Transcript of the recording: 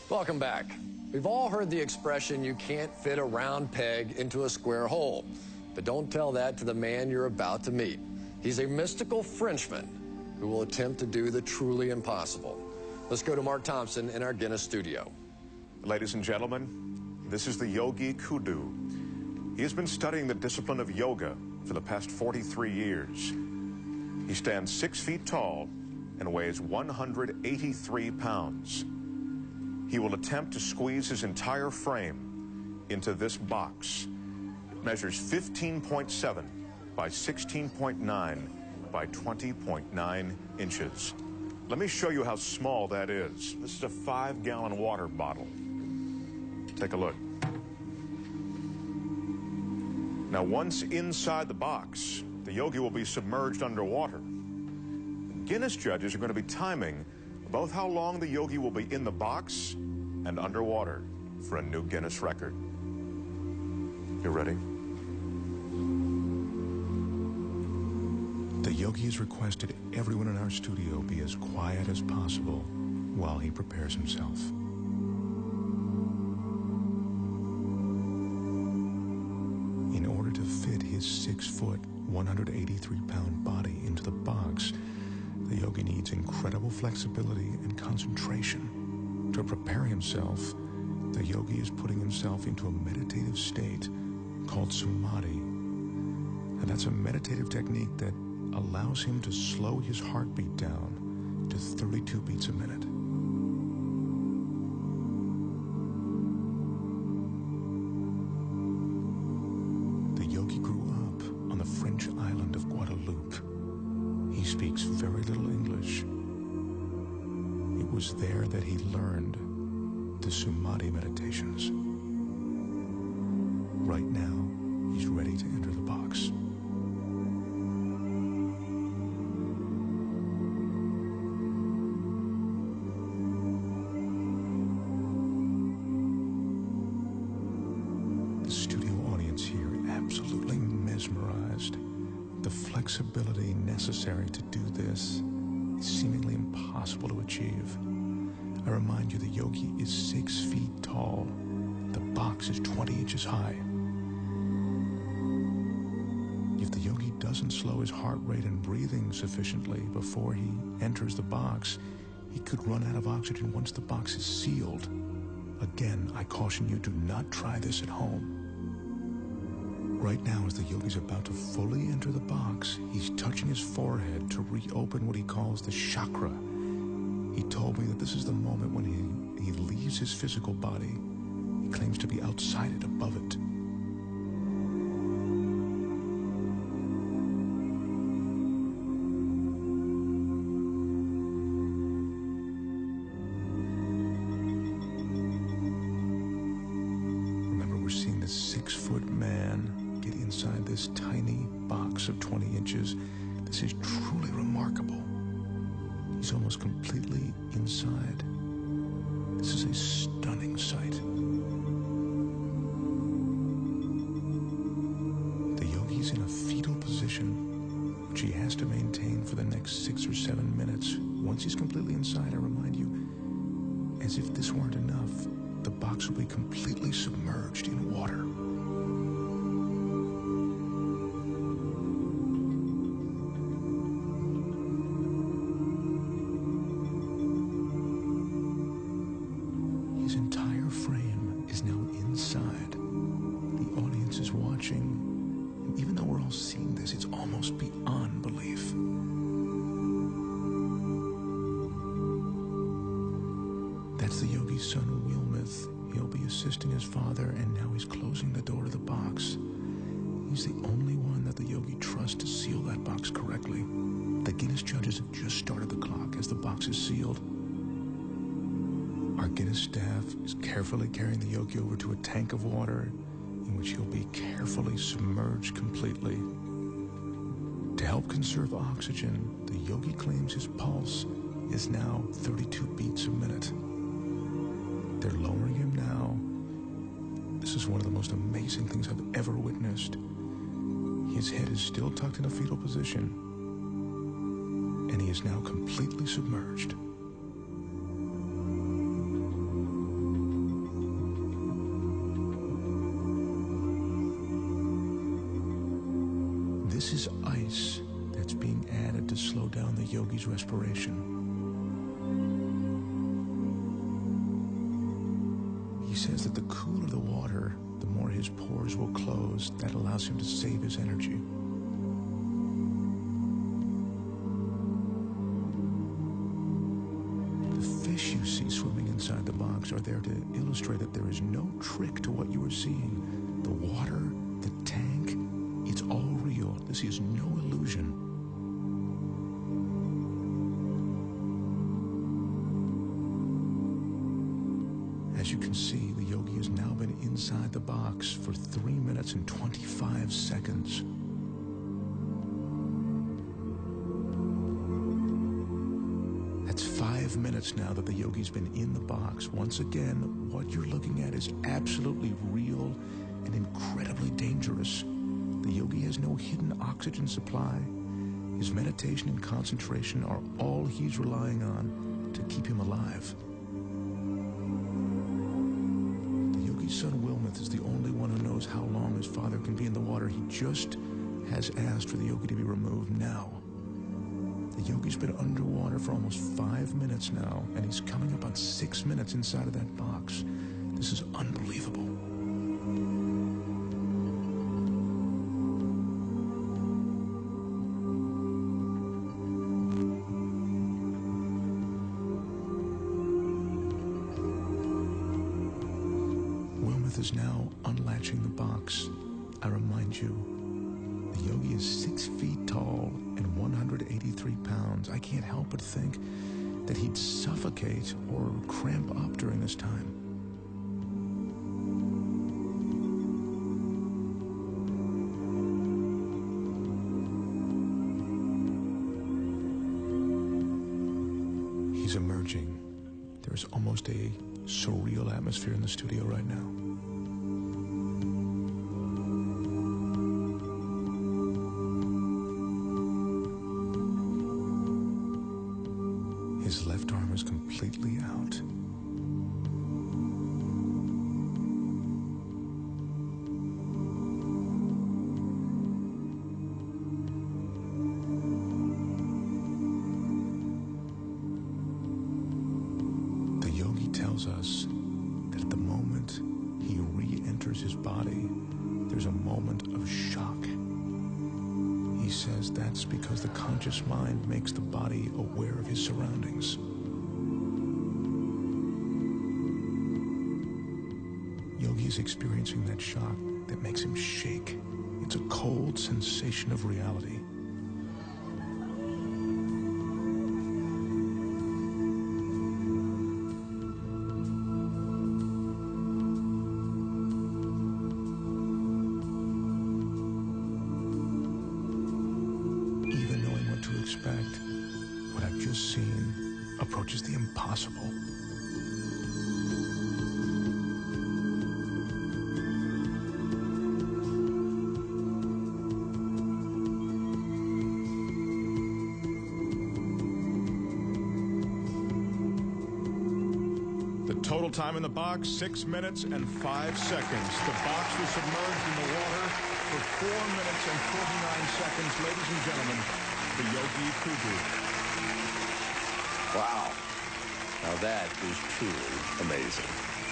Welcome back. We've all heard the expression, you can't fit a round peg into a square hole. But don't tell that to the man you're about to meet. He's a mystical Frenchman who will attempt to do the truly impossible. Let's go to Mark Thompson in our Guinness studio. Ladies and gentlemen, this is the Yogi Kudu. He has been studying the discipline of yoga for the past 43 years. He stands 6 feet tall and weighs 183 pounds. He will attempt to squeeze his entire frame into this box. It measures 15.7 by 16.9 by 20.9 inches. Let me show you how small that is. This is a 5-gallon water bottle. Take a look. Now, once inside the box, the yogi will be submerged underwater. Guinness judges are going to be timing both how long the yogi will be in the box and underwater for a new Guinness record. You ready? The yogi has requested everyone in our studio be as quiet as possible while he prepares himself. In order to fit his 6-foot, 183-pound body into the box, the yogi needs incredible flexibility and concentration. To prepare himself, the yogi is putting himself into a meditative state called samadhi. And that's a meditative technique that allows him to slow his heartbeat down to 32 beats a minute. The yogi grew up on the French island of Guadeloupe. He speaks very little English. It was there that he learned the Samadhi meditations. Right now, he's ready to enter the box. The studio audience here absolutely mesmerized. The flexibility necessary to do this is seemingly impossible to achieve. I remind you, the yogi is 6 feet tall. The box is 20 inches high. If the yogi doesn't slow his heart rate and breathing sufficiently before he enters the box, he could run out of oxygen once the box is sealed. Again, I caution you, do not try this at home. Right now, as the yogi's about to fully enter the box, he's touching his forehead to reopen what he calls the chakra. He told me that this is the moment when he leaves his physical body. He claims to be outside it, above it. Remember, we're seeing this 6-foot man get inside this tiny box of 20 inches. This is truly remarkable. He's almost completely inside. This is a stunning sight. The yogi's in a fetal position, which he has to maintain for the next 6 or 7 minutes. Once he's completely inside, I remind you, as if this weren't enough, the box will be completely submerged in water. His entire frame is now inside. The audience is watching, and even though we're all seeing this, it's almost beyond belief. That's the yogi's son, Wilmeth. He'll be assisting his father, and now he's closing the door to the box. He's the only one that the yogi trusts to seal that box correctly. The Guinness judges have just started the clock as the box is sealed. Our Guinness staff is carefully carrying the yogi over to a tank of water in which he'll be carefully submerged completely. To help conserve oxygen, the yogi claims his pulse is now 32 beats a minute. They're lowering him now. This is one of the most amazing things I've ever witnessed. His head is still tucked in a fetal position, and he is now completely submerged. slow down the yogi's respiration. He says that the cooler the water, the more his pores will close. That allows him to save his energy. The fish you see swimming inside the box are there to illustrate that there is no trick to what you are seeing. The water, the tank, it's all real. This is no illusion. As you can see, the yogi has now been inside the box for 3 minutes and 25 seconds. That's 5 minutes now that the yogi's been in the box. Once again, what you're looking at is absolutely real and incredibly dangerous. The yogi has no hidden oxygen supply. His meditation and concentration are all he's relying on to keep him alive. His son Wilmoth is the only one who knows how long his father can be in the water. He just has asked for the yogi to be removed now. The yogi's been underwater for almost 5 minutes now, and he's coming up on 6 minutes inside of that box. This is unbelievable. Is now unlatching the box. I remind you, the yogi is 6 feet tall and 183 pounds. I can't help but think that he'd suffocate or cramp up during this time. He's emerging. There's almost a surreal atmosphere in the studio right now. His left arm is completely out. The yogi tells us that at the moment he re-enters his body, there's a moment of shock. He says that's because the conscious mind makes the body aware of his surroundings. Yogi is experiencing that shock that makes him shake. It's a cold sensation of reality. Expect, what I've just seen approaches the impossible. The total time in the box, 6 minutes and 5 seconds. The box was submerged in the water for 4 minutes and 49 seconds. Ladies and gentlemen, the Yogi Kudu. Wow. Now that is truly amazing.